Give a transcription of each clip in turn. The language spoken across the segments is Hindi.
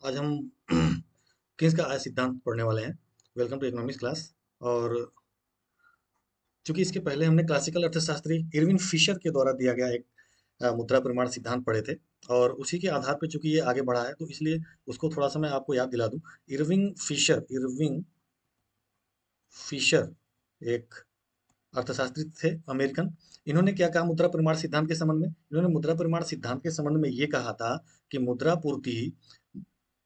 आज हम किन्स का आय सिद्धांत पढ़ने वाले हैं। Welcome to economics class. और चूंकि इसके पहले हमने क्लासिकल अर्थशास्त्री इरविन फिशर के द्वारा दिया गया एक मुद्रा परिमाण सिद्धांत पढ़े थे, और उसी के आधार पर चूंकि ये आगे बढ़ा है तो इसलिए उसको थोड़ा सा मैं आपको याद दिला दूं। इरविंग फिशर एक अर्थशास्त्री थे, अमेरिकन। इन्होंने क्या कहा मुद्रा परिमाण सिद्धांत के संबंध में? इन्होंने मुद्रा परिमाण सिद्धांत के संबंध में ये कहा था कि मुद्रा पूर्ति,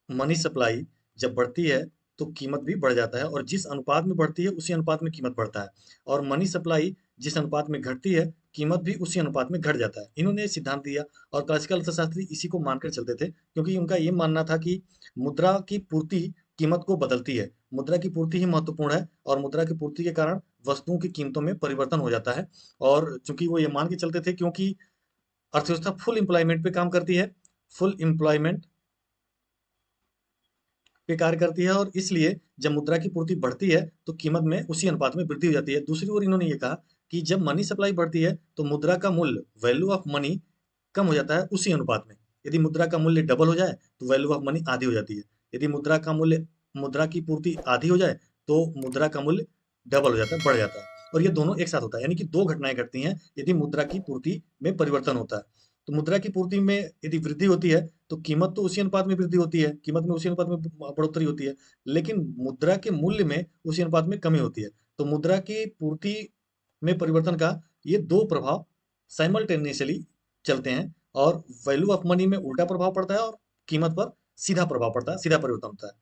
मनी सप्लाई जब बढ़ती है तो कीमत भी बढ़ जाता है, और जिस अनुपात में बढ़ती है उसी अनुपात में कीमत बढ़ता है। और मनी सप्लाई जिस अनुपात में घटती है, कीमत भी उसी अनुपात में घट जाता है। इन्होंने ये सिद्धांत दिया, और क्लासिकल अर्थशास्त्री इसी को मानकर चलते थे, क्योंकि उनका ये मानना था कि मुद्रा की पूर्ति कीमत को बदलती है। मुद्रा की पूर्ति ही महत्वपूर्ण है, और मुद्रा की पूर्ति के कारण वस्तुओं की कीमतों में परिवर्तन हो जाता है। और चूंकि वो ये मान के चलते थे, क्योंकि अर्थव्यवस्था फुल एम्प्लॉयमेंट पे काम करती है, फुल एम्प्लॉयमेंट पे कार्य करती है, और इसलिए जब मुद्रा की पूर्ति बढ़ती है तो कीमत में उसी अनुपात में वृद्धि हो जाती है। दूसरी ओर इन्होंने ये कहा कि जब मनी सप्लाई बढ़ती है तो मुद्रा का मूल्य, वैल्यू ऑफ मनी, कम हो जाता है उसी अनुपात में। यदि मुद्रा का मूल्य डबल हो जाए तो वैल्यू ऑफ मनी आधी हो जाती है। यदि मुद्रा की पूर्ति आधी हो जाए तो मुद्रा का मूल्य डबल हो जाता है, बढ़ जाता है। और ये दोनों एक साथ होता है, यानी कि दो घटनाएं घटती हैं यदि मुद्रा की पूर्ति में परिवर्तन होता है। तो मुद्रा की पूर्ति में यदि वृद्धि होती है तो कीमत तो उसी अनुपात में वृद्धि होती है, कीमत में उसी अनुपात में बढ़ोतरी होती है, लेकिन मुद्रा के मूल्य में उसी अनुपात में कमी होती है। तो मुद्रा की पूर्ति में परिवर्तन का ये दो प्रभाव साइमल्टेनियसली चलते हैं, और वैल्यू ऑफ मनी में उल्टा प्रभाव पड़ता है और कीमत पर सीधा प्रभाव पड़ता है, सीधा परिवर्तन होता है।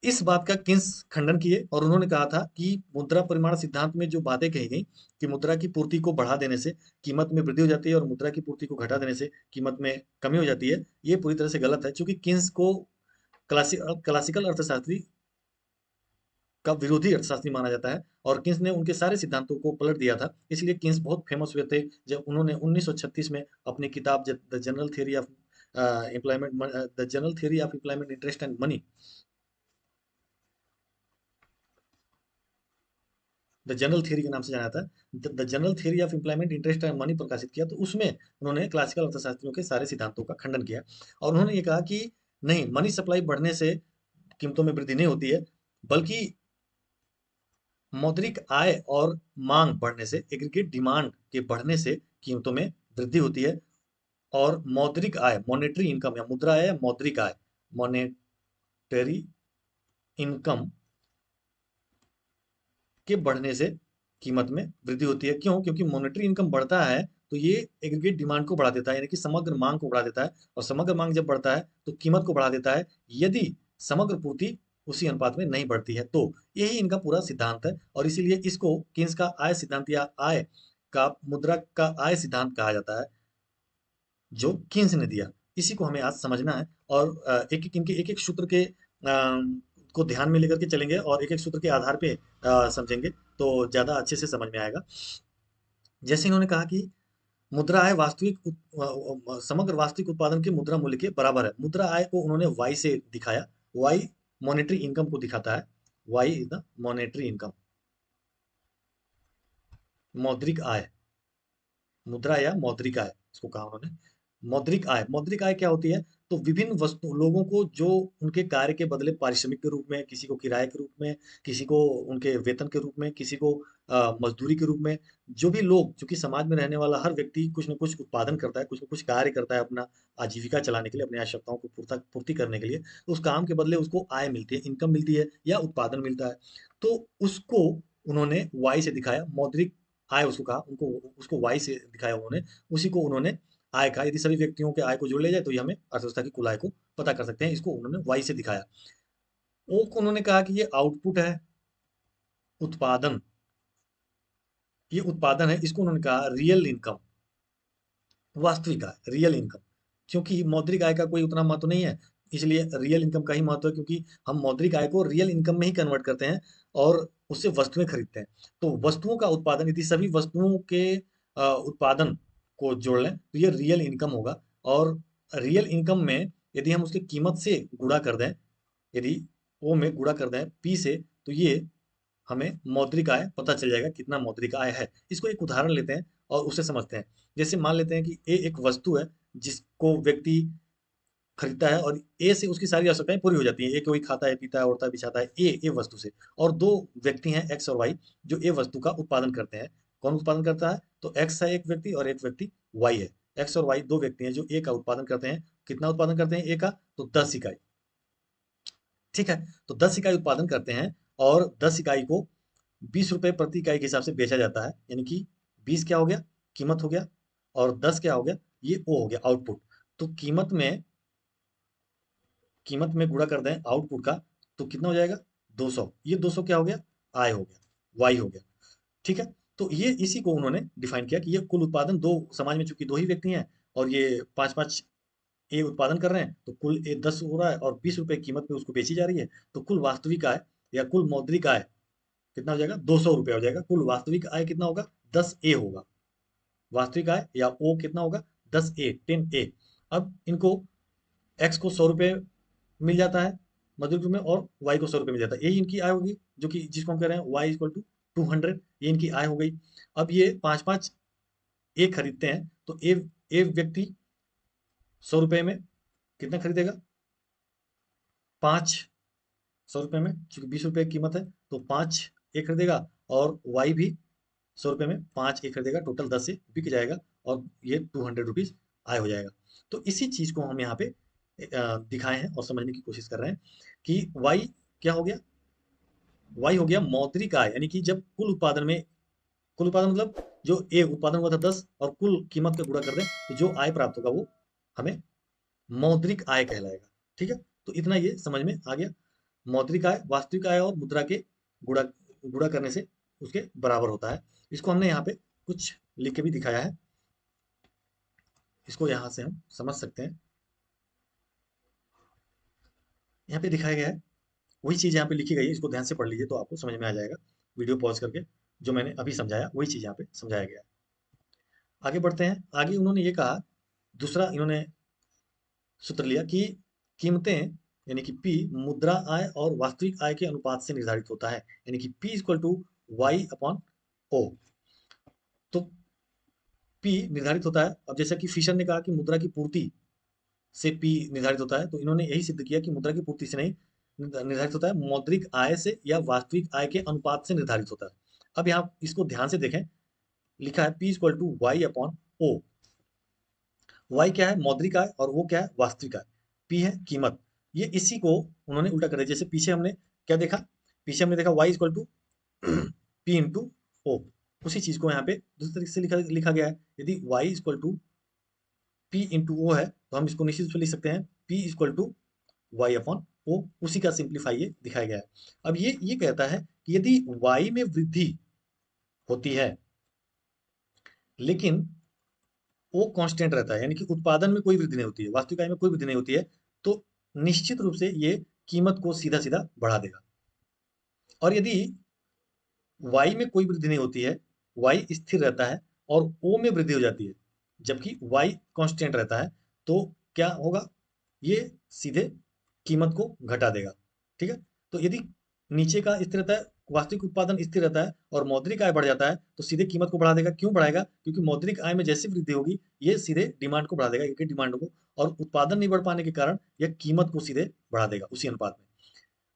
इस बात का किन्स खंडन किए, और उन्होंने कहा था कि मुद्रा परिमाण सिद्धांत में जो बातें कही गई कि मुद्रा की पूर्ति को बढ़ा देने से कीमत में वृद्धि हो जाती है और मुद्रा की पूर्ति को घटा देने से कीमत में कमी हो जाती है, ये पूरी तरह से गलत है। क्योंकि किन्स को क्लासिकल अर्थशास्त्री का विरोधी अर्थशास्त्री माना जाता है, और किन्स ने उनके सारे सिद्धांतों को पलट दिया था। इसलिए किन्स बहुत फेमस हुए थे जब उन्होंने 1936 में अपनी किताब the general theory of employment interest and money, the general theory के नाम से जाना जाता है, the general theory of employment interest and money प्रकाशित किया। तो उसमें उन्होंने क्लासिकल अर्थशास्त्रियों के सारे सिद्धांतों का खंडन किया, और उन्होंने ये कहा कि नहीं, मनी सप्लाई बढ़ने से कीमतों में वृद्धि नहीं होती है, बल्कि मौद्रिक आय और मांग बढ़ने से, एग्रीगेट डिमांड के बढ़ने से कीमतों में वृद्धि होती है। और मौद्रिक आय, मॉनेटरी इनकम, या मुद्रा आय या मौद्रिक आय, मॉनेटरी इनकम के बढ़ने से कीमत में वृद्धि होती है। क्यों? क्योंकि मॉनेटरी इनकम बढ़ता है तो ये एग्रीगेट डिमांड को बढ़ा देता है, यानी कि समग्र मांग को बढ़ा देता है, और समग्र मांग जब बढ़ता है तो कीमत को बढ़ा देता है, यदि समग्र पूर्ति उसी अनुपात में नहीं बढ़ती है। तो यही इनका पूरा सिद्धांत है, और इसीलिए इसको किन्स का आय सिद्धांत या आय का, मुद्रा का आय सिद्धांत कहा जाता है, जो किन्स ने दिया। इसी को हमें आज समझना है, और एक एक इनके एक एक सूत्र के को ध्यान में लेकर के चलेंगे, और एक एक सूत्र के आधार पे समझेंगे तो ज्यादा अच्छे से समझ में आएगा। जैसे इन्होंने कहा कि मुद्रा आय समग्र वास्तविक उत्पादन के मुद्रा मूल्य के बराबर है। मुद्रा आय को उन्होंने वाई से दिखाया। वाई मॉनेटरी इनकम को दिखाता है। Y is the monetary income, मौद्रिक आय, मुद्रा या मौद्रिक आय इसको कहा उन्होंने। मौद्रिक आय क्या होती है? तो विभिन्न वस्तु, लोगों को जो उनके कार्य के बदले पारिश्रमिक के रूप में, किसी को किराए के रूप में, किसी को उनके वेतन के रूप में, किसी को मजदूरी के रूप में, जो भी लोग, चूंकि समाज में रहने वाला हर व्यक्ति कुछ न कुछ उत्पादन करता है, कुछ न कुछ कार्य करता है अपना आजीविका चलाने के लिए, अपनी आवश्यकताओं को पूर्ति करने के लिए, तो उस काम के बदले उसको आय मिलती है, इनकम मिलती है, या उत्पादन मिलता है। तो उसको उन्होंने वाई से दिखाया, मौद्रिक आय उसको कहा, उनको उसको वाई से दिखाया उन्होंने। उसी को उन्होंने आय का, यदि सभी व्यक्तियों के आय को जोड़ लिया जाए तो ये हमें अर्थव्यवस्था की कुल आय को पता कर सकते हैं। इसको उन्होंने वाई से दिखाया। ओ को उन्होंने कहा कि ये आउटपुट है, उत्पादन, ये उत्पादन है। इसको उन्होंने कहा रियल इनकम, वास्तविक आय, रियल इनकम। क्योंकि मौद्रिक आय का कोई उतना महत्व नहीं है, इसलिए रियल इनकम का ही महत्व है, क्योंकि हम मौद्रिक आय को रियल इनकम में ही कन्वर्ट करते हैं और उससे वस्तुएं खरीदते हैं। तो वस्तुओं का उत्पादन, यदि सभी वस्तुओं के उत्पादन को जोड़ लें तो ये रियल इनकम होगा। और रियल इनकम में यदि हम उसकी कीमत से गुणा कर दें, यदि ओ में गुणा कर दें पी से, तो ये हमें मौद्रिक आय पता चल जाएगा कितना मौद्रिक आय है। इसको एक उदाहरण लेते हैं और उसे समझते हैं। जैसे मान लेते हैं कि ए एक वस्तु है जिसको व्यक्ति खरीदता है और ए से उसकी सारी आवश्यकताएं पूरी हो जाती हैं। ए कोई खाता है, पीता है, ओढ़ता है, बिछाता है, ए वस्तु से। और दो व्यक्ति हैं एक्स और वाई जो ए वस्तु का उत्पादन करते हैं। कौन उत्पादन करता है? तो एक्स है एक व्यक्ति और एक व्यक्ति वाई है। एक्स और वाई दो व्यक्ति हैं जो ए का उत्पादन करते हैं। कितना उत्पादन करते हैं ए का? तो 10 इकाई। ठीक है, तो 10 इकाई उत्पादन करते हैं और 10 इकाई को 20 रुपए प्रति इकाई के हिसाब से बेचा जाता है। यानी कि 20 क्या हो गया? कीमत हो गया। और 10 क्या हो गया? ये ओ हो गया, आउटपुट। तो कीमत में गुणा कर दें आउटपुट का, तो कितना हो जाएगा? 200। ये 200 क्या हो गया? आय हो गया, वाई हो गया। ठीक है, तो ये इसी को उन्होंने डिफाइन किया कि ये कुल उत्पादन दो, समाज में चूंकि दो ही व्यक्ति हैं और ये पाँच पाँच ए उत्पादन कर रहे हैं, तो कुल ए 10 हो रहा है और 20 रुपए कीमत पे उसको बेची जा रही है। तो कुल वास्तविक आय या कुल मौद्रिक आय कितना हो जाएगा? 200 रुपये हो जाएगा। कुल वास्तविक आय कितना होगा? 10 ए होगा। वास्तविक आय या ओ कितना होगा? 10 ए, 10 ए। अब इनको एक्स को 100 रुपये मिल जाता है मजदूरी रूप में और वाई को 100 रुपये मिल जाता है। यही इनकी आय होगी, जो कि जिसको हम कह रहे हैं वाई इक्वल टू 200। ये इनकी आय हो गई। अब ये पाँच पाँच ए खरीदते हैं, तो ए व्यक्ति 100 रुपये में कितना खरीदेगा? 5 100 रुपये में, चूंकि 20 रुपये कीमत है तो 5 ए खरीदेगा। और वाई भी 100 रुपये में 5 ए खरीदेगा। टोटल 10 ए बिक जाएगा और ये 200 रुपीज आय हो जाएगा। तो इसी चीज को हम यहाँ पे दिखाए हैं और समझने की कोशिश कर रहे हैं कि वाई क्या हो गया? वाई हो गया मौद्रिक आय। यानी कि जब कुल उत्पादन मतलब जो ए उत्पादन हुआ था 10 और कुल कीमत का गुणा कर दें, तो जो आय प्राप्त होगा वो हमें मौद्रिक आय कहलाएगा। ठीक है, तो इतना ये समझ में आ गया। मौद्रिक आय वास्तविक आय और मुद्रा के गुणा गुणा करने से उसके बराबर होता है। इसको हमने यहाँ पे कुछ लिख के भी दिखाया है। इसको यहाँ से हम समझ सकते हैं। यहाँ पे दिखाया गया है, वही चीज़ यहाँ पे लिखी गई है। इसको ध्यान से पढ़ लीजिए तो आपको समझ में आ जाएगा। वीडियो पॉज करके जो मैंने अभी समझाया वही चीज़ यहाँ पे समझाया गया है। आगे बढ़ते हैं। आगे उन्होंने ये कहा, दूसरा इन्होंने सूत्र लिया कि कीमतें यानी कि पी मुद्रा आय और वास्तविक आय के अनुपात से निर्धारित होता है। यानी कि P equal to Y upon O. तो पी निर्धारित होता है। अब जैसा कि फिशर ने कहा कि मुद्रा की पूर्ति से पी निर्धारित होता है, तो इन्होंने यही सिद्ध किया कि मुद्रा की पूर्ति से नहीं निर्धारित होता है, मौद्रिक आय से या वास्तविक आय के अनुपात से निर्धारित होता है। अब यहाँ इसको ध्यान से देखें, लिखा है P equal to Y upon O. Y क्या है? मौद्रिक आय। और वो क्या है? वास्तविक आय। पी है कीमत। ये इसी को उन्होंने उल्टा कर दिया। जैसे पीछे हमने क्या देखा? पीछे हमने देखा Y equal to P into O. उसी चीज को यहाँ पे दूसरे तरीके से लिखा लिखा गया है। यदि Y equal to P into O है, तो हम इसको निश्चित रूप से लिख सकते हैं P equal to Y upon O. उसी का सिंप्लीफाई ये दिखाया गया है। अब ये कहता है कि यदि वाई में वृद्धि होती है लेकिन वो कांस्टेंट रहता है, यानी कि उत्पादन में कोई वृद्धि नहीं होती है, वास्तविक आय में कोई वृद्धि नहीं होती है, तो निश्चित रूप से ये कीमत को सीधा सीधा बढ़ा देगा। और यदि वाई में कोई वृद्धि नहीं होती है, वाई स्थिर रहता है और ओ में वृद्धि हो जाती है, जबकि वाई कांस्टेंट रहता है, तो क्या होगा? ये सीधे कीमत को घटा देगा। ठीक है, तो यदि नीचे का स्थिर रहता है, वास्तविक उत्पादन स्थिर रहता है और मौद्रिक आय बढ़ जाता है, तो सीधे कीमत को बढ़ा देगा। क्यों बढ़ाएगा? क्योंकि मौद्रिक आय में जैसी वृद्धि होगी ये सीधे डिमांड को बढ़ा देगा, एक डिमांड को। और उत्पादन नहीं बढ़ पाने के कारण यह कीमत को सीधे बढ़ा देगा उसी अनुपात में।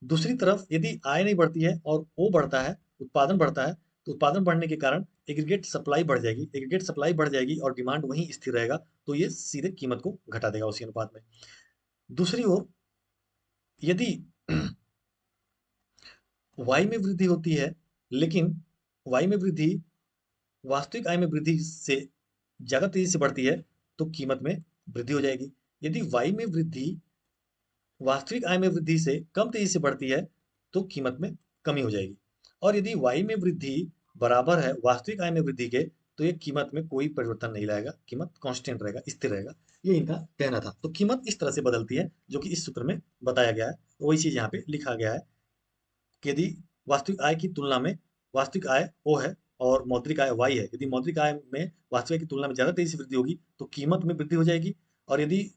दूसरी तरफ यदि आय नहीं बढ़ती है और ओ बढ़ता है, उत्पादन बढ़ता है, तो उत्पादन बढ़ने के कारण एग्रीगेट सप्लाई बढ़ जाएगी। एग्रीगेट सप्लाई बढ़ जाएगी और डिमांड वहीं स्थिर रहेगा, तो ये सीधे कीमत को घटा देगा उसी अनुपात में। दूसरी ओर यदि वाई में वृद्धि होती है, लेकिन वाई में वृद्धि वास्तविक आय में वृद्धि से ज्यादा तेजी से बढ़ती है, तो कीमत में वृद्धि हो जाएगी। यदि वाई में वृद्धि वास्तविक आय में वृद्धि से कम तेजी से बढ़ती है, तो कीमत में कमी हो जाएगी। और यदि वाई में वृद्धि बराबर है वास्तविक आय में वृद्धि के, तो ये कीमत में कोई परिवर्तन नहीं लाएगा, कीमत कांस्टेंट रहेगा, स्थिर रहेगा। ये इनका कहना था। तो कीमत इस तरह से बदलती है, जो कि इस सूत्र में बताया गया है। वही चीज यहाँ पे लिखा गया है कि यदि वास्तविक आय की तुलना में वास्तविक आय ओ है और मौद्रिक आय वाई है, यदि मौद्रिक आय में वास्तविक की तुलना में ज्यादा तेजी से वृद्धि होगी, तो कीमत में वृद्धि हो जाएगी। और यदि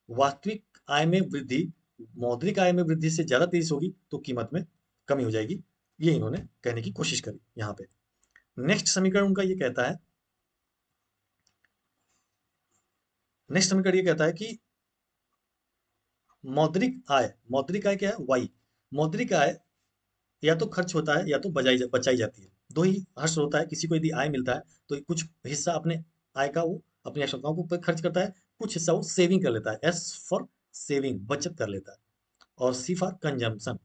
वास्तविक आय में वृद्धि मौद्रिक आय में वृद्धि से ज्यादा तेजी से होगी, तो कीमत में कमी हो जाएगी। ये इन्होंने कहने की कोशिश करी यहाँ पे। नेक्स्ट समीकरण उनका ये कहता है, नेक्स्ट समीकरण ये कहता है कि मौद्रिक आय क्या है? वाई। मौद्रिक आय या तो खर्च होता है या तो बचाई जाती है, दो ही हर्ष होता है। किसी को यदि आय मिलता है तो कुछ हिस्सा अपने आय का वो अपनी आवश्यकताओं को ऊपर खर्च करता है, कुछ हिस्सा वो सेविंग कर लेता है, एस फॉर सेविंग, बचत कर लेता है। और सी फॉर कंजम्पशन,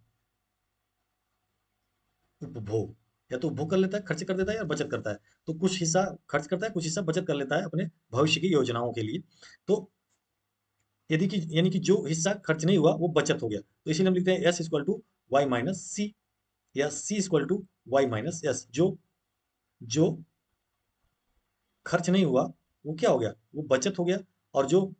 उपभोग। या तो उपभोग कर लेता है, खर्च कर देता है, या बचत करता है। तो कुछ हिस्सा खर्च करता है, कुछ हिस्सा बचत कर लेता है अपने भविष्य की योजनाओं के लिए। तो यदि कि यानी कि जो हिस्सा खर्च नहीं हुआ वो बचत हो गया, तो इसीलिए हम लिखते हैं S equal to Y minus C, या C equal to Y minus S. जो जो खर्च नहीं हुआ वो क्या हो गया? वो बचत हो गया। और जो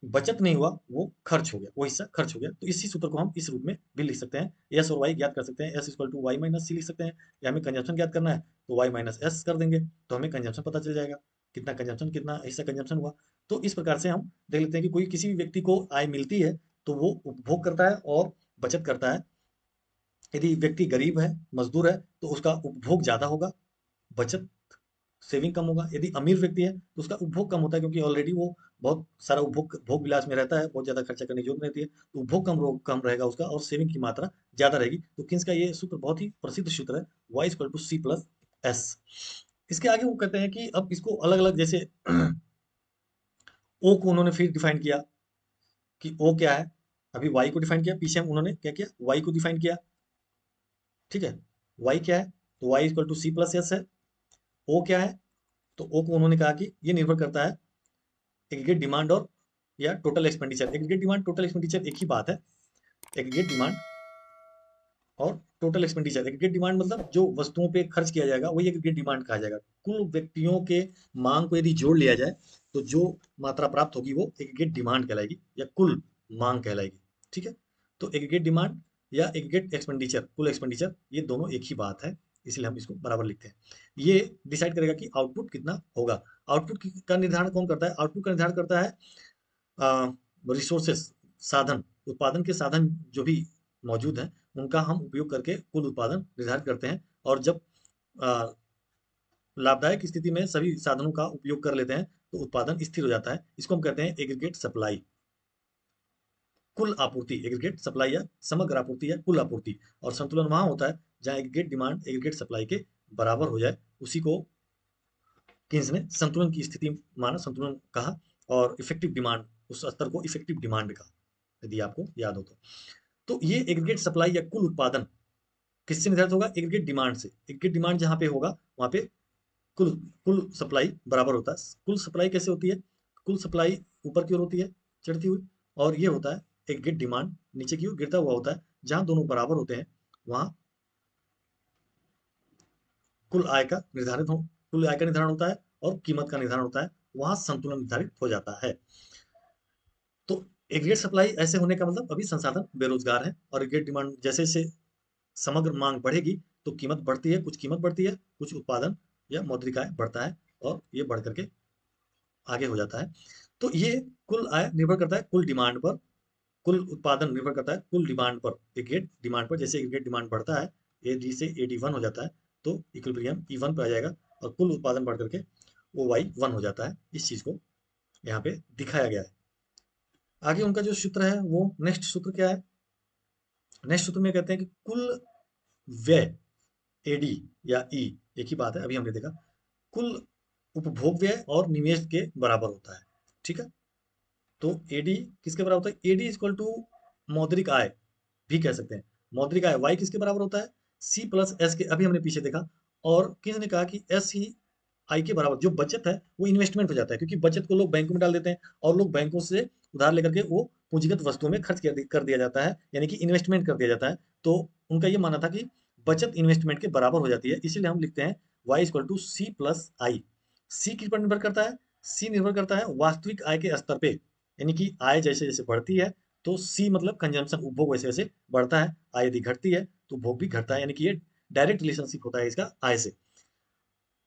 बचत नहीं हुआ वो खर्च हो गया, वो हिस्सा खर्च हो गया। तो इसी सूत्र को हम इस रूप में भी लिख सकते हैं, एस और वाई ज्ञात कर सकते हैं। S equal to Y minus C लिख सकते हैं, या हमें कंजम्पशन ज्ञात करना है तो वाई माइनस एस कर देंगे, तो हमें कंजम्पशन पता चल जाएगा, कितना कंजम्पशन, कितना हिस्सा कंजम्पशन हुआ। तो इस प्रकार से हम देख लेते हैं कि कोई किसी भी व्यक्ति को आय मिलती है तो वो उपभोग करता है और बचत करता है। यदि व्यक्ति गरीब है, मजदूर है, तो उसका उपभोग ज्यादा होगा, बचत सेविंग कम होगा। यदि अमीर व्यक्ति है तो उसका उपभोग कम होता है, क्योंकि ऑलरेडी वो बहुत सारा उपभोग भोग विलास में रहता है, बहुत ज्यादा खर्चा करने की जरूरत रहती है, तो उपभोग कम रहेगा उसका, और सेविंग की मात्रा ज्यादा रहेगी। तो किन्स का ये सूत्र बहुत ही प्रसिद्ध सूत्र है, Y equal to C plus S. इसके आगे वो कहते हैं कि अब इसको अलग अलग, जैसे ओ को उन्होंने फिर डिफाइन किया कि ओ क्या है। अभी वाई को डिफाइन किया, पीछे उन्होंने क्या किया, वाई को डिफाइन किया। ठीक है, वाई क्या है? तो Y equal to C plus S है। ओ क्या है? तो ओ को उन्होंने कहा कि ये निर्भर करता है एग्रीगेट डिमांड और या total expenditure. Aggregate demand total expenditure एक ही बात है। एग्रीगेट डिमांड और टोटल एक्सपेंडिचर, एग्रीगेट डिमांड मतलब जो वस्तुओं पे खर्च किया जाएगा वही एग्रीगेट डिमांड कहा जाएगा। कुल व्यक्तियों के मांग को यदि जोड़ लिया जाए तो जो मात्रा प्राप्त होगी वो एग्रीगेट डिमांड कहलाएगी, या कुल मांग कहलाएगी। ठीक है, तो एग्रीगेट डिमांड या एग्रीगेट एक्सपेंडिचर, कुल एक्सपेंडिचर, ये दोनों एक ही बात है, इसलिए हम इसको बराबर लिखते हैं। ये डिसाइड करेगा कि आउटपुट कितना होगा। आउटपुट का निर्धारण कौन करता है? आउटपुट का निर्धारण करता है रिसोर्सेस, साधन, उत्पादन के साधन जो भी मौजूद हैं उनका हम उपयोग करके कुल उत्पादन निर्धारित करते हैं। और जब अ, लाभदायक स्थिति में सभी साधनों का उपयोग कर लेते हैं तो उत्पादन स्थिर हो जाता है। इसको हम कहते हैं एग्रीगेट सप्लाई, कुल आपूर्ति। एग्रीगेट सप्लाई या समग्र आपूर्ति या कुल आपूर्ति। और संतुलन वहां होता है जहां एग्रीगेट डिमांड एग्रीगेट सप्लाई के बराबर हो जाए, उसी को किन्स ने संतुलन की स्थिति माना, संतुलन कहा। और इफेक्टिव डिमांड, उस स्तर को इफेक्टिव डिमांड कहा, यदि आपको याद हो तो ये एग्रीगेट सप्लाई या कुल उत्पादन किससे निर्धारित होगा? एग्रीगेट डिमांड से। एग्रीगेट डिमांड जहां पे होगा वहां पे कुल कुल सप्लाई बराबर होता है। कुल सप्लाई कैसे होती है? कुल सप्लाई ऊपर की ओर होती है, चढ़ती हुई, और ये होता है एग्रीगेट डिमांड नीचे की ओर गिरता हुआ होता है। जहां दोनों बराबर होते हैं वहां कुल आय का निर्धारित हो कुल आय का निर्धारण होता है और कीमत का निर्धारण होता है, वहां संतुलन निर्धारित हो जाता है। तो एग्रीगेट सप्लाई ऐसे होने का मतलब अभी संसाधन बेरोजगार है, और एग्रीगेट डिमांड जैसे जैसे समग्र मांग बढ़ेगी तो कीमत बढ़ती है, कुछ कीमत बढ़ती है, कुछ उत्पादन या मौद्रिक आय बढ़ता है, और ये बढ़ करके आगे हो जाता है। तो ये कुल आय निर्भर करता है कुल डिमांड पर, कुल उत्पादन निर्भर करता है कुल डिमांड पर, एग्रीगेट डिमांड पर। जैसे एग्रीगेट डिमांड बढ़ता है, एडी से एडी वन हो जाता है, तो इक्विलिब्रियम ई वन पर आ जाएगा, और कुल उत्पादन बढ़ करके ओ वाई वन हो जाता है। इस चीज को यहाँ पे दिखाया गया है। आगे उनका जो सूत्र है वो नेक्स्ट सूत्र क्या है? नेक्स्ट सूत्र में कहते हैं कि कुल व्यय, एडी या ई एक ही बात है, अभी हमने देखा, कुल उपभोग व्यय और निवेश के बराबर होता है। ठीक है, तो एडी किसके बराबर होता है? एडी इक्वल टू मौद्रिक आय भी कह सकते हैं। मौद्रिक आय वाई किसके बराबर होता है? सी प्लस एस के, अभी हमने पीछे देखा। और किसने कहा कि एस ही आई के बराबर। जो बचत है वो इन्वेस्टमेंट हो जाता है, क्योंकि बचत को लोग बैंकों में डाल देते हैं, और लोग बैंकों से उधार लेकर के वो पूंजीगत वस्तुओं में खर्च कर दिया जाता है, यानी कि इन्वेस्टमेंट कर दिया जाता है। तो उनका ये मानना था कि बचत इन्वेस्टमेंट के बराबर हो जाती है, इसीलिए हम लिखते हैं Y equal to C plus I. C किस पर निर्भर करता है? सी निर्भर करता है वास्तविक आय के स्तर पे, यानी कि आय जैसे जैसे बढ़ती है तो सी मतलब कंजम्पशन, उपभोग वैसे वैसे बढ़ता है। आय यदि घटती है तो उपभोग भी घटता है, यानी कि ये डायरेक्ट रिलेशनशिप होता है इसका आय से।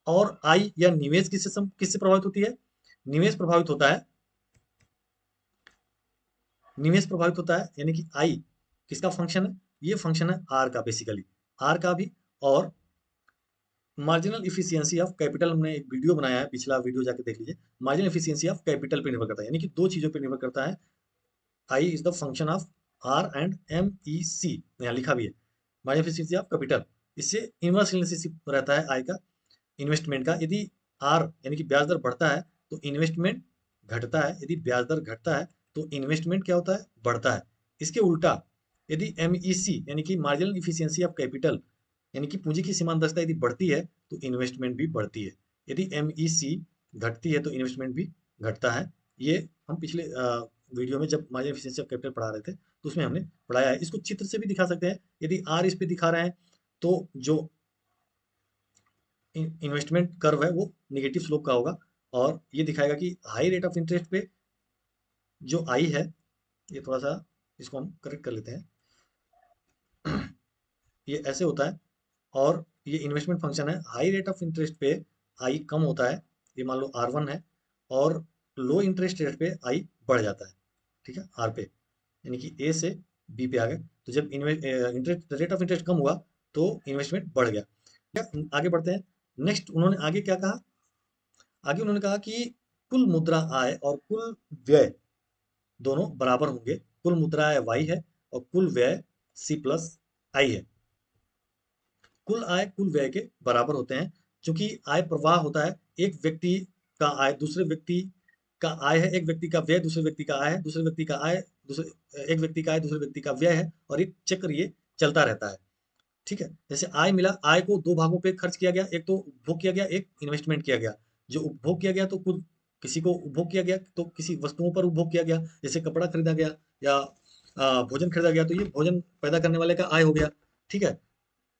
और आई या निवेश किससे प्रभावित होती है? निवेश प्रभावित होता है, निवेश प्रभावित होता है, यानी कि आई किसका फंक्शन है? ये फंक्शन है आर का, बेसिकली आर का भी। और मार्जिनल इफिशियंसी ऑफ कैपिटल, हमने एक वीडियो बनाया है, पिछला वीडियो जाके देख लीजिए। मार्जिनल इफिशियंसी ऑफ कैपिटल पे निर्भर करता है, यानी कि दो चीजों पे निर्भर करता है। I is the function of R and M E C, यहाँ लिखा भी है, मार्जिनल एफिशिएंसी ऑफ कैपिटल। इससे इनवर्स रिलेशनशिप रहता है आई का इन्वेस्टमेंट का। यदि आर यानी कि ब्याज दर बढ़ता है तो इन्वेस्टमेंट घटता है, यदि ब्याज दर घटता है तो इन्वेस्टमेंट क्या होता है, बढ़ता है। इसके उल्टा यदि एम ई सी यानी कि मार्जिनल इफिशियंसी ऑफ कैपिटल यानी कि पूंजी की सीमांत दक्षता यदि बढ़ती है तो इन्वेस्टमेंट भी बढ़ती है, यदि एम ई सी घटती है तो इन्वेस्टमेंट भी घटता है। ये हम पिछले वीडियो में जब मार्जिनल एफिशिएंसी ऑफ कैपिटल पढ़ा रहे थे तो उसमें हमने पढ़ाया है। इसको चित्र से भी दिखा सकते हैं, यदि आर इस पे दिखा रहे हैं तो जो इन्वेस्टमेंट कर्व है वो निगेटिव स्लोप का होगा, और ये दिखाएगा कि हाई रेट ऑफ इंटरेस्ट पे जो आई है, ये थोड़ा सा इसको हम करेक्ट कर लेते हैं, ये ऐसे होता है, और ये इन्वेस्टमेंट फंक्शन है। हाई रेट ऑफ इंटरेस्ट पे आई कम होता है, ये मान लो R1 है, और लो इंटरेस्ट रेट पे आई बढ़ जाता है, ठीक है, आर पे, यानी कि ए से बी पे आ गए। तो जब इंटरेस्ट रेट ऑफ इंटरेस्ट कम हुआ तो इन्वेस्टमेंट बढ़ गया। आगे बढ़ते हैं। नेक्स्ट उन्होंने आगे क्या कहा, आगे उन्होंने कहा कि कुल मुद्रा आय और कुल व्यय दोनों बराबर होंगे। कुल मुद्रा आय वाई है और कुल व्यय सी प्लस आई है। कुल आय कुल व्यय के बराबर होते हैं, क्योंकि आय प्रवाह होता है, एक व्यक्ति का आय दूसरे व्यक्ति का आय है, एक व्यक्ति का व्यय दूसरे व्यक्ति का आय है, दूसरे व्यक्ति का आय दूसरे एक व्यक्ति का आय दूसरे व्यक्ति का व्यय है, और एक चक्र ये चलता रहता है। ठीक है, जैसे आय मिला, आय को दो भागों पे खर्च किया गया, एक तो उपभोग किया गया, एक इन्वेस्टमेंट किया गया। जो उपभोग किया गया तो कुछ किसी को उपभोग किया गया तो किसी वस्तुओं पर उपभोग किया गया, जैसे कपड़ा खरीदा गया या भोजन खरीदा गया, तो ये भोजन पैदा करने वाले का आय हो गया। ठीक है,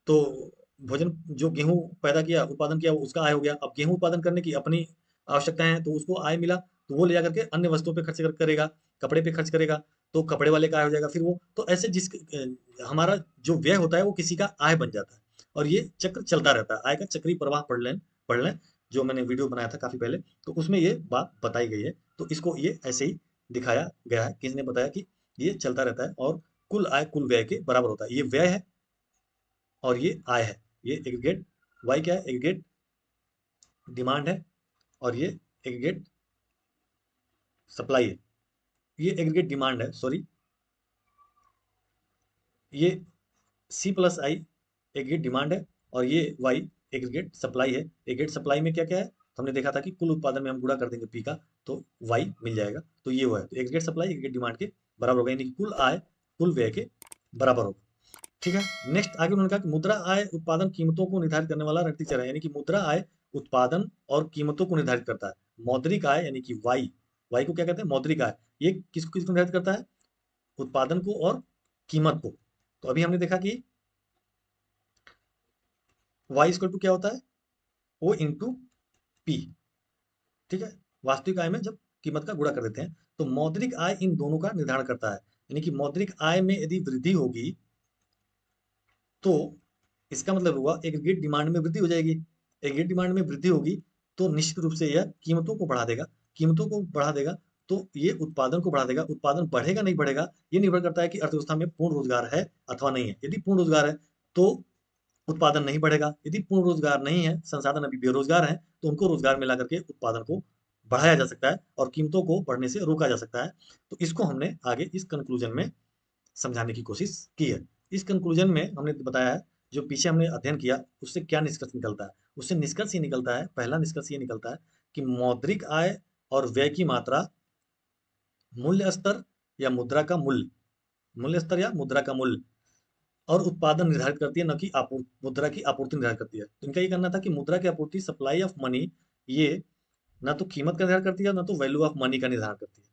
तो भोजन जो गेहूं पैदा किया उत्पादन किया उसका आय हो गया। अब गेहूं उत्पादन करने की अपनी आवश्यकताएं हैं तो उसको आय मिला, तो वो ले जाकर के अन्य वस्तुओं पे खर्च करेगा, कपड़े पे खर्च करेगा, तो कपड़े वाले का आय हो जाएगा। फिर वो तो ऐसे हमारा जो व्यय होता है वो किसी का आय बन जाता है, और ये चक्र चलता रहता है। आय का चक्रीय प्रवाह पढ़ लें, जो मैंने वीडियो बनाया था काफी पहले, तो उसमें ये बात बताई गई है। तो इसको ये ऐसे ही दिखाया गया है, किसने बताया कि ये चलता रहता है, और कुल आय कुल व्यय के बराबर होता है। ये व्यय है और ये आय है, ये एग्रीगेट वाई क्या है, एग्रीगेट डिमांड है, और ये एग्रीगेट सप्लाई है। ये एग्रीगेट डिमांड है, सॉरी, ये सी प्लस आई एग्रीगेट डिमांड है, और ये वाई एग्रीगेट सप्लाई है। एग्रीगेट सप्लाई में क्या क्या है, तो हमने देखा था कि कुल उत्पादन में हम गुणा कर देंगे पी का तो वाई मिल जाएगा, तो ये वो है। तो एग्रीगेट सप्लाई एग्रीगेट डिमांड के बराबर होगा, यानी कि कुल आय कुल व्यय के बराबर होगा। ठीक है, नेक्स्ट आगे उन्होंने कहा कि मुद्रा आय उत्पादन कीमतों को निर्धारित करने वाला रणनीतिक चर है, यानी कि मुद्रा आय उत्पादन और कीमतों को निर्धारित करता है। मौद्रिक आय यानी कि वाई, वाई को क्या कहते हैं, मौद्रिक आय, ये किसको किसको निर्धारित करता है, उत्पादन को और कीमत को। तो अभी हमने देखा कि वाई इक्वल टू क्या होता है, ओ इंटू पी। ठीक है, वास्तविक आय में जब कीमत का गुणा कर देते हैं, तो मौद्रिक आय इन दोनों का निर्धारण करता है। यानी कि मौद्रिक आय में यदि वृद्धि होगी तो इसका मतलब हुआ एग्रीगेट डिमांड में वृद्धि हो जाएगी। एग्रीगेट डिमांड में वृद्धि होगी तो निश्चित रूप से यह कीमतों को बढ़ा देगा, कीमतों को बढ़ा देगा तो ये उत्पादन को बढ़ा देगा। उत्पादन बढ़ेगा नहीं बढ़ेगा ये निर्भर करता है कि अर्थव्यवस्था में पूर्ण रोजगार है अथवा नहीं है। यदि पूर्ण रोजगार है तो उत्पादन नहीं बढ़ेगा, यदि पूर्ण रोजगार नहीं है, संसाधन अभी बेरोजगार है, तो उनको रोजगार में ला करके उत्पादन को बढ़ाया जा सकता है और कीमतों को बढ़ने से रोका जा सकता है। तो इसको हमने आगे इस कंक्लूजन में समझाने की कोशिश की है। इस कंक्लूजन में हमने बताया है, जो पीछे हमने अध्ययन किया उससे क्या निष्कर्ष निकलता है। उससे निष्कर्ष ये निकलता है, पहला निष्कर्ष ये निकलता है कि मौद्रिक आय और व्यय की मात्रा मूल्य स्तर या मुद्रा का मूल्य, मूल्य स्तर या मुद्रा का मूल्य और उत्पादन निर्धारित करती है, न कि मुद्रा की आपूर्ति निर्धारित करती है। तो इनका ये कहना था कि मुद्रा की आपूर्ति, सप्लाई ऑफ मनी, ये ना तो कीमत का निर्धारण करती है ना तो वैल्यू ऑफ मनी का निर्धारण करती है।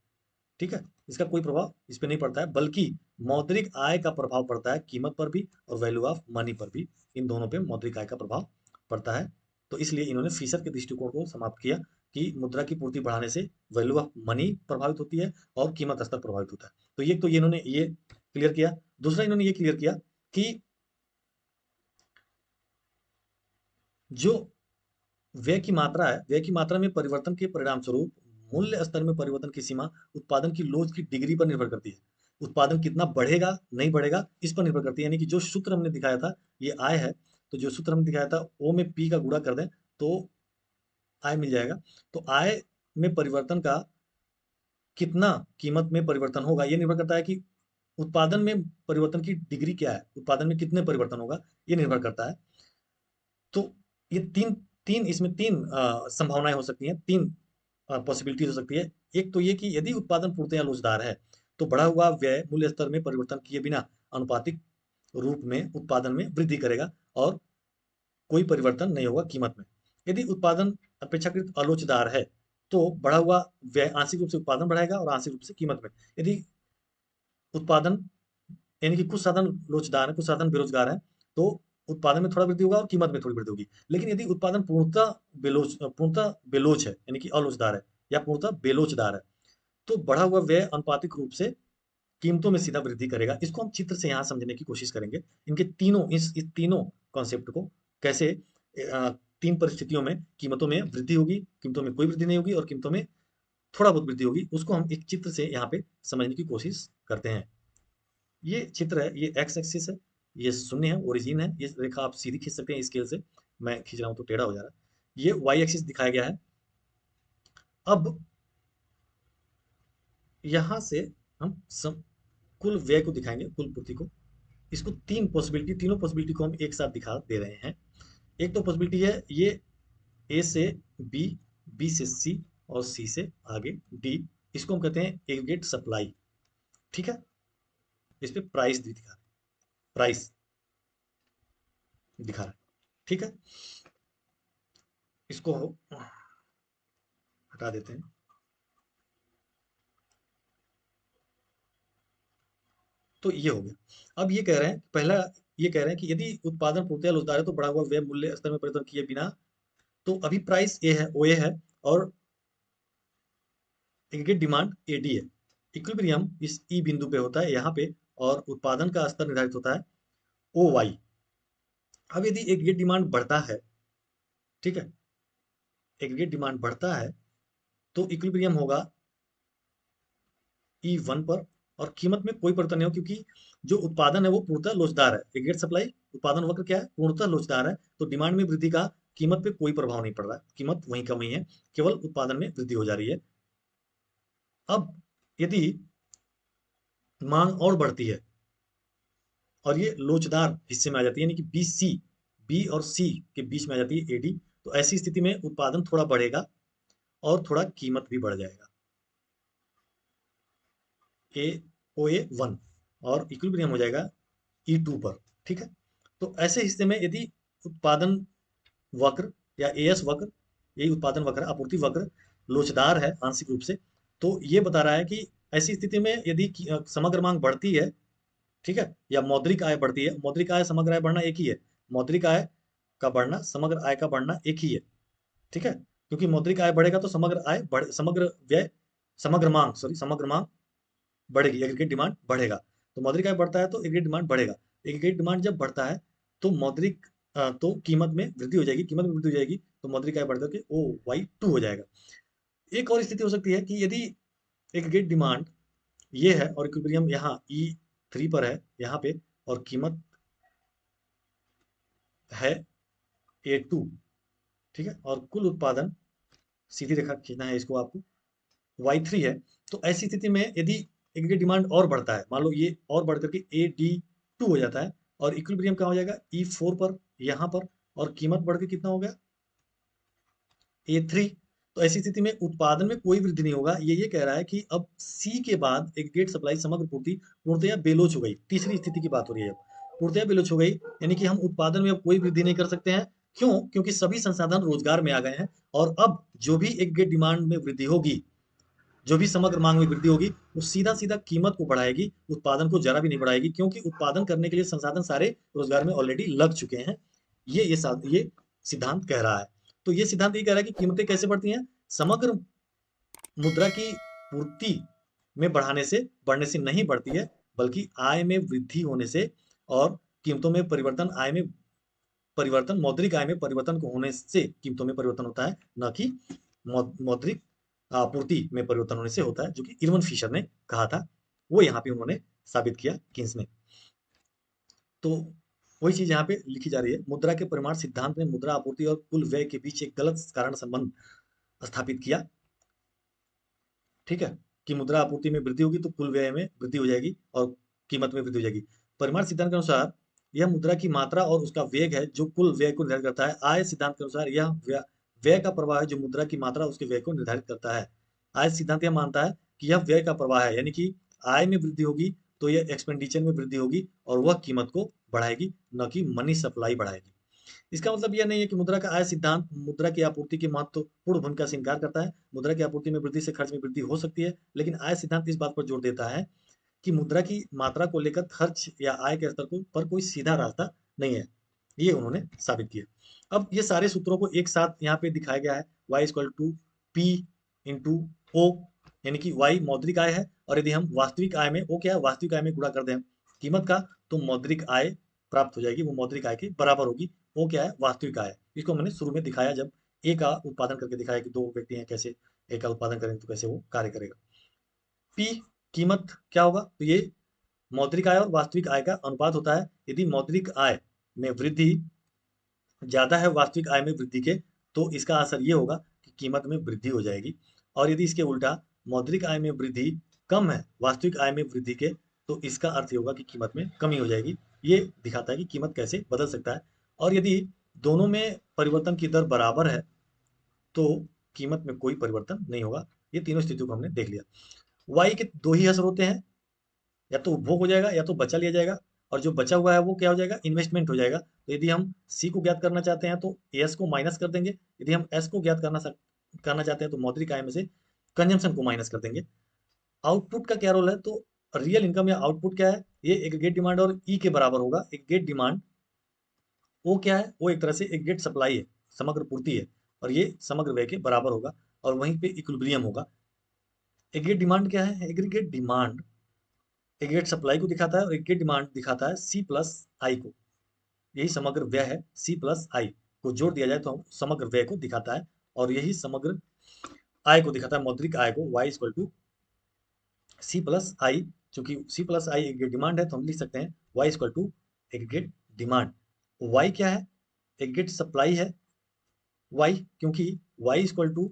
ठीक है, इसका कोई प्रभाव इस पे नहीं पड़ता है, बल्कि मौद्रिक आय का प्रभाव पड़ता है कीमत पर भी और वैल्यू ऑफ मनी पर भी। इन दोनों पे मौद्रिक आय का प्रभाव पड़ता है। तो इसलिए इन्होंने फिशर के दृष्टिकोण को समाप्त किया कि मुद्रा की पूर्ति बढ़ाने से वैल्यू ऑफ मनी प्रभावित होती है और कीमत स्तर प्रभावित होता है। तो ये तो ये इन्होंने ये क्लियर किया। दूसरा इन्होंने ये क्लियर किया कि जो व्यय की मात्रा है, व्यय की मात्रा में परिवर्तन के परिणाम स्वरूप मूल्य स्तर में परिवर्तन की सीमा उत्पादन की लोच की डिग्री पर निर्भर करती है। उत्पादन कितना बढ़ेगा नहीं बढ़ेगा इस पर निर्भर करती है। यानी कि जो सूत्र हमने दिखाया था ये आय है, तो जो सूत्र हमने दिखाया था ओ में पी का गुणा कर दें तो आय मिल जाएगा। तो आय में परिवर्तन का कितना कीमत में परिवर्तन होगा, ये निर्भर करता है कि उत्पादन में परिवर्तन की डिग्री क्या है, उत्पादन में कितने परिवर्तन होगा, ये निर्भर करता है। तो ये तीन तीन इसमें तीन संभावनाएं हो सकती हैं, तीन पॉसिबिलिटीज हो सकती है। एक तो ये कि यदि उत्पादन पूर्णतया लोचदार है तो बढ़ा हुआ व्यय मूल्य स्तर में परिवर्तन किए बिना अनुपातिक रूप में उत्पादन में वृद्धि करेगा और कोई परिवर्तन नहीं होगा कीमत में। यदि उत्पादन अपेक्षाकृत अलोचदार है तो बढ़ा हुआ व्यय आंशिक रूप से उत्पादन बढ़ाएगा और आंशिक रूप से कीमत में। यदि उत्पादन यानी कि कुछ साधन लोचदार है, कुछ साधन बेरोजगार है, तो उत्पादन में थोड़ा वृद्धि होगा और कीमत में थोड़ी वृद्धि होगी। लेकिन यदि उत्पादन पूर्णतः बेलोच है, यानी कि अलोचदार है या पूर्णतः बेलोचदार है, तो बढ़ा हुआ व्यय अनुपातिक रूप से कीमतों में सीधा वृद्धि करेगा। इसको हम चित्र से यहाँ समझने की कोशिश करेंगे। इनके तीनों इस तीनों कॉन्सेप्ट को कैसे अ, तीन परिस्थितियों में कीमतों में वृद्धि होगी, कीमतों में कोई वृद्धि नहीं होगी और कीमतों में थोड़ा बहुत वृद्धि होगी, उसको हम एक चित्र से यहाँ पे समझने की कोशिश करते हैं। ये चित्र है, ये एक्स एक्सिस है, ये शून्य है, ओरिजिन है, ये रेखा आप सीधी खींच सकते हैं स्केल से। मैं खींच रहा हूँ तो टेढ़ा हो जा रहा है। ये वाई एक्सिस दिखाया गया है। अब यहाँ से हम कुल व्यय को दिखाएंगे, कुल पूर्ति को। इसको तीनों पॉसिबिलिटी को हम एक साथ दिखा दे रहे हैं। एक तो पॉसिबिलिटी है ये ए से बी, बी से सी और सी से आगे डी। इसको हम कहते हैं एग्रीगेट सप्लाई। ठीक है, इस पे प्राइस भी दिखा, प्राइस दिखा रहा है। ठीक है, इसको हटा देते हैं। तो ये हो गया। अब ये कह रहे हैं, पहला ये कह रहे हैं कि यदि उत्पादन पूर्णतया लोचदार है तो बढ़ा हुआ व्यय मूल्य स्तर में परिवर्तन किए बिना, तो अभी प्राइस ए है, ओ ए है, और एग्रीगेट डिमांड ए डी है। इक्विलिब्रियम इस ई बिंदु पे होता है यहाँ पे, और उत्पादन का स्तर निर्धारित होता है ओ वाई। अब यदि एग्रीगेट डिमांड बढ़ता है, ठीक है, एग्रीगेट डिमांड बढ़ता है तो इक्विलिब्रियम होगा ई वन पर, और कीमत में कोई परिवर्तन नहीं हो, क्योंकि जो उत्पादन है वो पूर्णतः लोचदार है। एग्रीगेट सप्लाई उत्पादन वक्र क्या है, पूर्णतः लोचदार है, तो डिमांड में वृद्धि का कीमत पे कोई प्रभाव नहीं पड़ रहा है, कीमत वहीं का वहीं है, केवल उत्पादन में वृद्धि हो जा रही है। अब यदि मांग और बढ़ती है और ये लोचदार हिस्से में आ जाती है, यानी कि बी और सी के बीच में आ जाती है एडी, तो ऐसी स्थिति में उत्पादन थोड़ा बढ़ेगा और थोड़ा कीमत भी बढ़ जाएगा, ए ओ ए वन, और इक्विलिब्रियम हो जाएगा ई टू पर। ठीक है, तो ऐसे हिस्से में यदि उत्पादन वक्र या ए एस वक्र, यही उत्पादन वक्र, आपूर्ति वक्र लोचदार है आंशिक रूप से, तो ये बता रहा है कि ऐसी स्थिति में यदि समग्र मांग बढ़ती है, ठीक है, या मौद्रिक आय बढ़ती है, मौद्रिक आय समग्र आय बढ़ना एक ही है, मौद्रिक आय का बढ़ना समग्र आय का बढ़ना एक ही है। ठीक है, क्योंकि मौद्रिक आय बढ़ेगा तो समग्र आय बढ़, समग्र व्यय, समग्र मांग बढ़ेगी, एग्रीगेट डिमांड बढ़ेगा। तो मौद्रिक आय बढ़ता है तो एग्रीगेट डिमांड बढ़ेगा। एग्रीगेट डिमांड जब बढ़ता है तो तो कीमत में वृद्धि हो जाएगी, कीमत में वृद्धि हो जाएगी तो मौद्रिक आय बढ़ करके ओ वाई टू हो जाएगा। एक और स्थिति हो सकती है कि यदि एग्रीगेट डिमांड ये है और इक्विलिब्रियम यहाँ ई थ्री पर है यहाँ पे, और कीमत है ए टू, ठीक है, और कुल उत्पादन, सीधी रेखा खींचना है इसको आपको, वाई थ्री है। तो ऐसी स्थिति में यदि एग्रीगेट डिमांड और बढ़ता है, मान लो ये और बढ़ करके ए डी टू हो जाता है, और इक्विलिब्रियम क्या हो जाएगा ई फोर पर यहाँ पर, और कीमत बढ़ के कितना हो गया ए थ्री। तो ऐसी स्थिति में उत्पादन में कोई वृद्धि नहीं होगा। ये कह रहा है कि अब सी के बाद एग्रीगेट सप्लाई समग्र पूर्ति पूर्णतया बेलोच हो गई। तीसरी स्थिति की बात हो रही है, अब पूर्णतया बेलोच हो गई, यानी कि हम उत्पादन में अब कोई वृद्धि नहीं कर सकते हैं। क्यों? क्योंकि सभी संसाधन रोजगार में आ गए हैं, और अब जो भी एग्रीगेट डिमांड में वृद्धि होगी, जो भी समग्र मांग में वृद्धि होगी, वो सीधा सीधा कीमत को बढ़ाएगी, उत्पादन को जरा भी नहीं बढ़ाएगी, क्योंकि उत्पादन करने के लिए संसाधन सारे रोजगार में ऑलरेडी लग चुके हैं। ये सिद्धांत कह रहा है। तो ये सिद्धांत ये कह रहा है कि कीमतें कैसे बढ़ती हैं, समग्र मुद्रा की पूर्ति में बढ़ने से नहीं बढ़ती है, बल्कि आय में वृद्धि होने से और कीमतों में परिवर्तन, आय में परिवर्तन, मौद्रिक आय में परिवर्तन को होने से कीमतों में परिवर्तन होता है, न कि मौद्रिक आपूर्ति में परिवर्तन होने से होता है, जो कि इरविन फिशर ने कहा था। वो यहाँ पे उन्होंने साबित किया, किन्स ने। तो वही चीज यहाँ पे लिखी जा रही है। मुद्रा के परिमाण सिद्धांत में मुद्रा आपूर्ति और कुल व्यय के बीच एक गलत कारण संबंध स्थापित किया। ठीक है, कि मुद्रा आपूर्ति में वृद्धि होगी तो कुल व्यय में वृद्धि हो जाएगी और कीमत में वृद्धि हो जाएगी। परिमाण सिद्धांत के अनुसार यह मुद्रा की मात्रा और उसका वेग है जो कुल व्यय को निर्धारित करता है। आय सिद्धांत के अनुसार यह व्यय का प्रवाह है जो मुद्रा की मात्रा उसके व्यय को निर्धारित करता है। आय सिद्धांत यह मानता है कि यह व्यय का प्रवाह है, यानी कि आय में वृद्धि होगी तो यह एक्सपेंडिचर में वृद्धि होगी और वह कीमत को बढ़ाएगी, न कि मनी सप्लाई बढ़ाएगी। इसका मतलब यह नहीं है कि मुद्रा का आय सिद्धांत मुद्रा की आपूर्ति की महत्वपूर्ण भूमिका से इनकार करता है। मुद्रा की आपूर्ति में वृद्धि से खर्च में वृद्धि हो सकती है, लेकिन आय सिद्धांत इस बात पर जोर देता है कि मुद्रा की मात्रा को लेकर खर्च या आय के स्तर को पर कोई सीधा रास्ता नहीं है। ये उन्होंने साबित किया। अब ये सारे सूत्रों को एक साथ यहाँ पे दिखाया गया है। y equal to P into O, यानी कि y मौद्रिक आय है, और यदि हम वास्तविक आय में, ओ क्या है, वास्तविक आय में गुणा कर दें कीमत का, तो मौद्रिक आय प्राप्त हो जाएगी। वो मौद्रिक आय के बराबर होगी। वो क्या है, वास्तविक आय। इसको मैंने शुरू में दिखाया, जब ए का उत्पादन करके दिखाया कि दो व्यक्ति हैं, कैसे ए का उत्पादन करेंगे तो कैसे वो कार्य करेगा। पी कीमत क्या होगा, तो ये मौद्रिक आय और वास्तविक आय का अनुपात होता है। यदि मौद्रिक आय में वृद्धि ज्यादा है वास्तविक आय में वृद्धि के, तो इसका असर ये होगा कि कीमत में वृद्धि हो जाएगी। और यदि इसके उल्टा मौद्रिक आय में वृद्धि कम है वास्तविक आय में वृद्धि के, तो इसका अर्थ ये होगा कि कीमत में कमी हो जाएगी। ये दिखाता है कि कीमत कैसे बदल सकता है। और यदि दोनों में परिवर्तन की दर बराबर है तो कीमत में कोई परिवर्तन नहीं होगा। ये तीनों स्थितियों को हमने देख लिया। वाई के दो ही असर होते हैं, या तो उपभोग हो जाएगा या तो बचा लिया जाएगा, और जो बचा हुआ है वो क्या हो जाएगा, इन्वेस्टमेंट हो जाएगा। तो यदि हम सी को ज्ञात करना चाहते हैं तो एस को माइनस कर देंगे, यदि हम एस को ज्ञात करना चाहते हैं तो मौद्रिक आय में से कंजम्पशन को माइनस कर देंगे। आउटपुट का क्या रोल है, तो रियल इनकम या आउटपुट क्या है, ये एग्रीगेट डिमांड और ई के बराबर होगा। एग्रीगेट डिमांड वो क्या है, वो एक तरह से एग्रीगेट सप्लाई है, समग्र पूर्ति है, और ये समग्र व्यय के बराबर होगा, और वहीं पे इक्विलिब्रियम होगा। एग्रीगेट डिमांड क्या है, एग्रीगेट डिमांड एग्रीगेट सप्लाई को दिखाता है, और एग्रीगेट डिमांड दिखाता है सी प्लस आई को। यही समग्र व्यय है, सी प्लस आई को जोड़ दिया जाए तो हम समग्र व्यय को दिखाता है, और यही समग्र आय को दिखाता है, मौद्रिक आय को। y equal to C plus I, चूंकि C plus I aggregate demand है तो हम लिख सकते हैं y equal to aggregate demand. y क्या है, एग्रीगेट सप्लाई है y, क्योंकि y equal to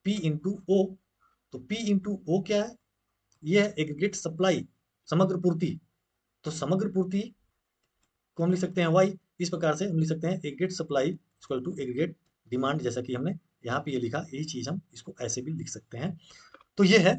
P into O. तो p इंटू ओ क्या है, ये है एग्रीगेट सप्लाई, समग्र पूर्ति। तो समग्र पूर्ति को हम लिख सकते हैं y। इस प्रकार से हम लिख सकते हैं aggregate supply equal to aggregate demand, जैसा कि हमने यहाँ पे ये लिखा, यही चीज हम इसको ऐसे भी लिख सकते हैं। तो ये है